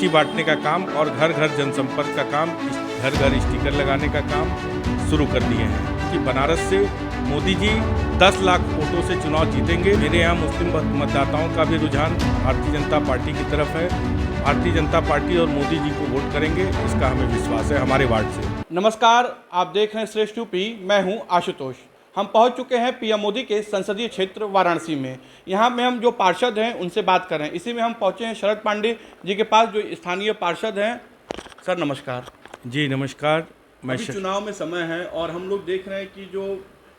पर्ची बांटने का काम और घर घर जनसंपर्क का काम, घर घर स्टिकर लगाने का काम शुरू कर दिए हैं कि बनारस से मोदी जी 10 लाख वोटों से चुनाव जीतेंगे। मेरे यहाँ मुस्लिम मतदाताओं का भी रुझान भारतीय जनता पार्टी की तरफ है। भारतीय जनता पार्टी और मोदी जी को वोट करेंगे, इसका हमें विश्वास है हमारे वार्ड से। नमस्कार, आप देख रहे हैं श्रेष्ठ यूपी। मैं हूं आशुतोष। हम पहुंच चुके हैं पीएम मोदी के संसदीय क्षेत्र वाराणसी में। यहां में हम जो पार्षद हैं उनसे बात कर रहे हैं। इसी में हम पहुंचे हैं शरद पांडे जी के पास, जो स्थानीय पार्षद हैं। सर नमस्कार। जी नमस्कार। अभी चुनाव में समय है और हम लोग देख रहे हैं कि जो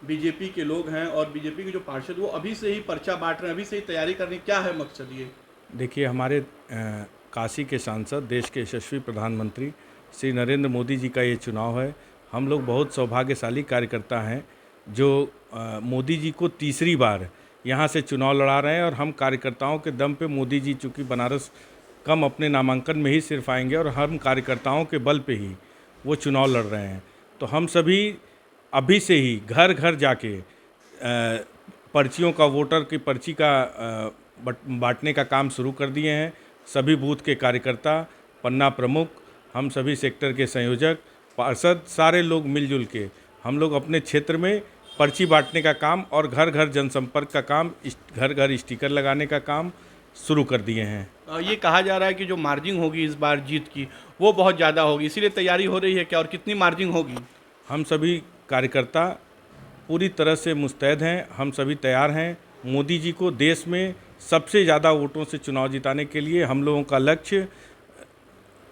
बीजेपी के लोग हैं और बीजेपी के जो पार्षद वो अभी से ही पर्चा बांट रहे हैं, अभी से ही तैयारी कर रहे हैं। क्या है मकसद ये? देखिए, हमारे काशी के सांसद, देश के यशस्वी प्रधानमंत्री श्री नरेंद्र मोदी जी का ये चुनाव है। हम लोग बहुत सौभाग्यशाली कार्यकर्ता हैं जो मोदी जी को तीसरी बार यहाँ से चुनाव लड़ा रहे हैं। और हम कार्यकर्ताओं के दम पे मोदी जी, चूँकि बनारस कम अपने नामांकन में ही सिर्फ आएंगे और हम कार्यकर्ताओं के बल पे ही वो चुनाव लड़ रहे हैं। तो हम सभी अभी से ही घर घर जाके पर्चियों का, वोटर की पर्ची का बांटने का काम शुरू कर दिए हैं। सभी बूथ के कार्यकर्ता, पन्ना प्रमुख, हम सभी सेक्टर के संयोजक, पार्षद, सारे लोग मिलजुल के हम लोग अपने क्षेत्र में पर्ची बांटने का काम और घर घर जनसंपर्क का काम, घर घर स्टिकर लगाने का काम शुरू कर दिए हैं। ये कहा जा रहा है कि जो मार्जिन होगी इस बार जीत की वो बहुत ज़्यादा होगी, इसीलिए तैयारी हो रही है क्या, और कितनी मार्जिन होगी? हम सभी कार्यकर्ता पूरी तरह से मुस्तैद हैं, हम सभी तैयार हैं। मोदी जी को देश में सबसे ज़्यादा वोटों से चुनाव जिताने के लिए हम लोगों का लक्ष्य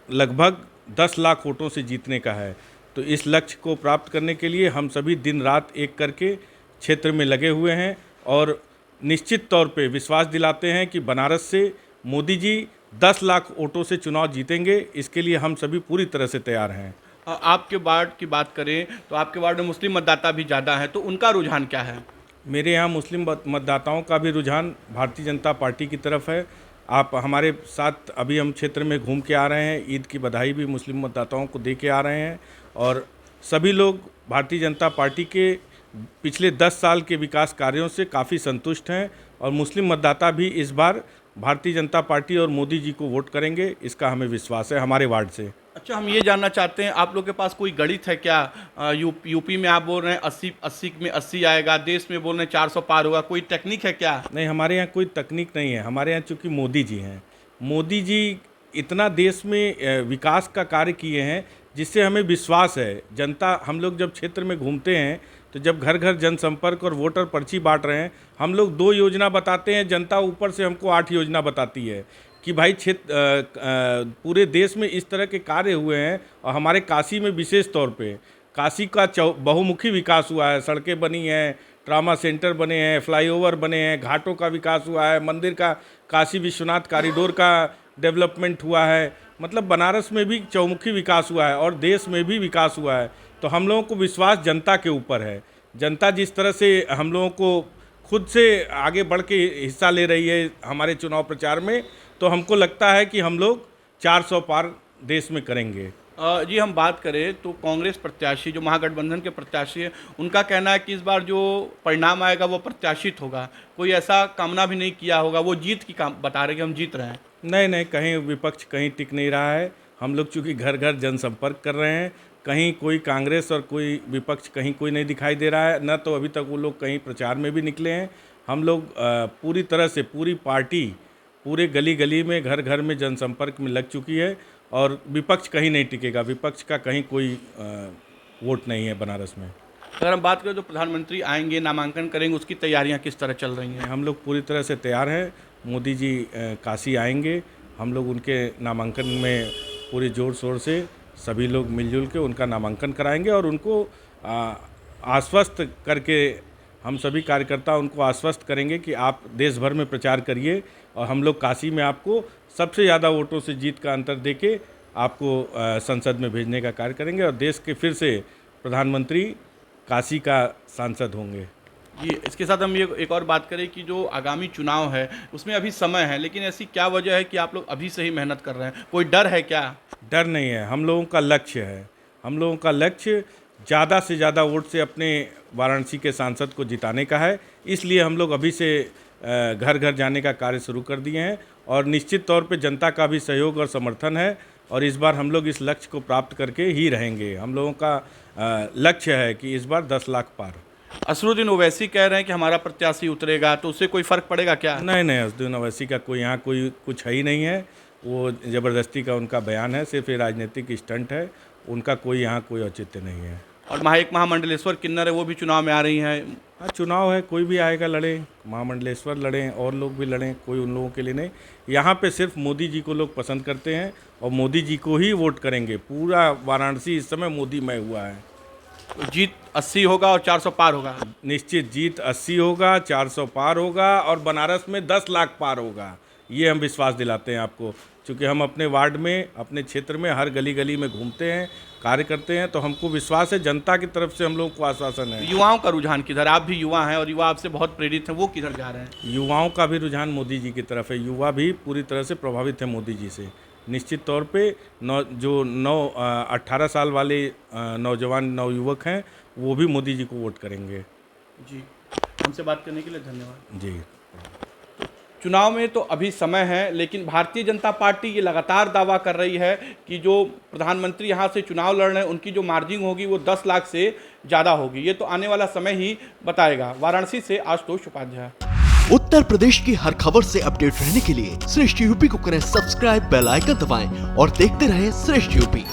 लगभग 10 लाख वोटों से जीतने का है। तो इस लक्ष्य को प्राप्त करने के लिए हम सभी दिन रात एक करके क्षेत्र में लगे हुए हैं और निश्चित तौर पे विश्वास दिलाते हैं कि बनारस से मोदी जी 10 लाख वोटों से चुनाव जीतेंगे। इसके लिए हम सभी पूरी तरह से तैयार हैं। आपके वार्ड की बात करें तो आपके वार्ड में मुस्लिम मतदाता भी ज़्यादा हैं, तो उनका रुझान क्या है? मेरे यहाँ मुस्लिम मतदाताओं का भी रुझान भारतीय जनता पार्टी की तरफ है। आप हमारे साथ, अभी हम क्षेत्र में घूम के आ रहे हैं, ईद की बधाई भी मुस्लिम मतदाताओं को दे के आ रहे हैं। और सभी लोग भारतीय जनता पार्टी के पिछले 10 साल के विकास कार्यों से काफ़ी संतुष्ट हैं और मुस्लिम मतदाता भी इस बार भारतीय जनता पार्टी और मोदी जी को वोट करेंगे, इसका हमें विश्वास है हमारे वार्ड से। अच्छा, हम ये जानना चाहते हैं, आप लोग के पास कोई गणित है क्या? यूपी में आप बोल रहे हैं 80 में 80 आएगा, देश में बोल रहे हैं 400 पार होगा, कोई टेक्निक है क्या? नहीं, हमारे यहाँ कोई तकनीक नहीं है। हमारे यहाँ चूँकि मोदी जी हैं, मोदी जी इतना देश में विकास का कार्य किए हैं जिससे हमें विश्वास है। जनता, हम लोग जब क्षेत्र में घूमते हैं तो जब घर घर जनसंपर्क और वोटर पर्ची बांट रहे हैं, हम लोग 2 योजना बताते हैं, जनता ऊपर से हमको 8 योजना बताती है कि भाई पूरे देश में इस तरह के कार्य हुए हैं। और हमारे काशी में विशेष तौर पे काशी का बहुमुखी विकास हुआ है। सड़कें बनी हैं, ट्रामा सेंटर बने हैं, फ्लाईओवर बने हैं, घाटों का विकास हुआ है, मंदिर का, काशी विश्वनाथ कॉरिडोर का डेवलपमेंट हुआ है। मतलब बनारस में भी चौमुखी विकास हुआ है और देश में भी विकास हुआ है। तो हम लोगों को विश्वास जनता के ऊपर है। जनता जिस तरह से हम लोगों को खुद से आगे बढ़ के हिस्सा ले रही है हमारे चुनाव प्रचार में, तो हमको लगता है कि हम लोग 400 पार देश में करेंगे। जी, हम बात करें तो कांग्रेस प्रत्याशी, जो महागठबंधन के प्रत्याशी है, उनका कहना है कि इस बार जो परिणाम आएगा वो प्रत्याशित होगा। कोई ऐसा कामना भी नहीं किया होगा, वो जीत की काम बता रहे कि हम जीत रहे हैं। नहीं, कहीं विपक्ष कहीं टिक नहीं रहा है। हम लोग चूँकि घर घर जनसंपर्क कर रहे हैं, कहीं कोई कांग्रेस और कोई विपक्ष कहीं कोई नहीं दिखाई दे रहा है, न तो अभी तक वो लोग कहीं प्रचार में भी निकले हैं। हम लोग पूरी तरह से, पूरी पार्टी पूरे गली गली में, घर घर में जनसंपर्क में लग चुकी है और विपक्ष कहीं नहीं टिकेगा। विपक्ष का कहीं कोई वोट नहीं है बनारस में। अगर हम बात करें तो प्रधानमंत्री आएंगे, नामांकन करेंगे, उसकी तैयारियां किस तरह चल रही हैं? हम लोग पूरी तरह से तैयार हैं। मोदी जी काशी आएंगे, हम लोग उनके नामांकन में पूरे ज़ोर शोर से सभी लोग मिलजुल के उनका नामांकन कराएंगे और उनको आश्वस्त करके, हम सभी कार्यकर्ता उनको आश्वस्त करेंगे कि आप देश भर में प्रचार करिए और हम लोग काशी में आपको सबसे ज़्यादा वोटों से जीत का अंतर देके आपको संसद में भेजने का कार्य करेंगे और देश के फिर से प्रधानमंत्री काशी का सांसद होंगे। जी, इसके साथ हम ये एक और बात करें कि जो आगामी चुनाव है उसमें अभी समय है, लेकिन ऐसी क्या वजह है कि आप लोग अभी से ही मेहनत कर रहे हैं? कोई डर है क्या? डर नहीं है, हम लोगों का लक्ष्य है। हम लोगों का लक्ष्य ज़्यादा से ज़्यादा वोट से अपने वाराणसी के सांसद को जिताने का है। इसलिए हम लोग अभी से घर घर जाने का कार्य शुरू कर दिए हैं और निश्चित तौर पे जनता का भी सहयोग और समर्थन है और इस बार हम लोग इस लक्ष्य को प्राप्त करके ही रहेंगे। हम लोगों का लक्ष्य है कि इस बार 10 लाख पार। असरुद्दीन ओवैसी कह रहे हैं कि हमारा प्रत्याशी उतरेगा, तो उससे कोई फर्क पड़ेगा क्या? नहीं, असदुद्दीन ओवैसी का कोई यहाँ कोई कुछ है ही नहीं है। वो ज़बरदस्ती का उनका बयान है, सिर्फ ये राजनीतिक स्टंट है। उनका कोई यहाँ कोई औचित्य नहीं है। और एक महामंडलेश्वर किन्नर है, वो भी चुनाव में आ रही हैं। हाँ, चुनाव है, कोई भी आएगा लड़े, महामंडलेश्वर लड़ें और लोग भी लड़ें, कोई उन लोगों के लिए नहीं। यहाँ पे सिर्फ मोदी जी को लोग पसंद करते हैं और मोदी जी को ही वोट करेंगे। पूरा वाराणसी इस समय मोदीमय हुआ है। तो जीत 80 होगा और 400 पार होगा। निश्चित जीत 80 होगा, 400 पार होगा और बनारस में 10 लाख पार होगा। ये हम विश्वास दिलाते हैं आपको, क्योंकि हम अपने वार्ड में, अपने क्षेत्र में हर गली गली में घूमते हैं, कार्य करते हैं, तो हमको विश्वास है, जनता की तरफ से हम लोगों को आश्वासन है। युवाओं का रुझान किधर? आप भी युवा हैं और युवा आपसे बहुत प्रेरित हैं, वो किधर जा रहे हैं? युवाओं का भी रुझान मोदी जी की तरफ है। युवा भी पूरी तरह से प्रभावित है मोदी जी से। निश्चित तौर पे 18 साल वाले नौजवान नवयुवक हैं, वो भी मोदी जी को वोट करेंगे। जी, हमसे बात करने के लिए धन्यवाद। जी। चुनाव में तो अभी समय है, लेकिन भारतीय जनता पार्टी ये लगातार दावा कर रही है कि जो प्रधानमंत्री यहाँ से चुनाव लड़ रहे हैं, उनकी जो मार्जिन होगी वो 10 लाख से ज़्यादा होगी। ये तो आने वाला समय ही बताएगा। वाराणसी से आशुतोष उपाध्याय। उत्तर प्रदेश की हर खबर से अपडेट रहने के लिए श्रेष्ठ यूपी को करें सब्सक्राइब, बेल आइकन दबाएं और देखते रहें श्रेष्ठ यूपी।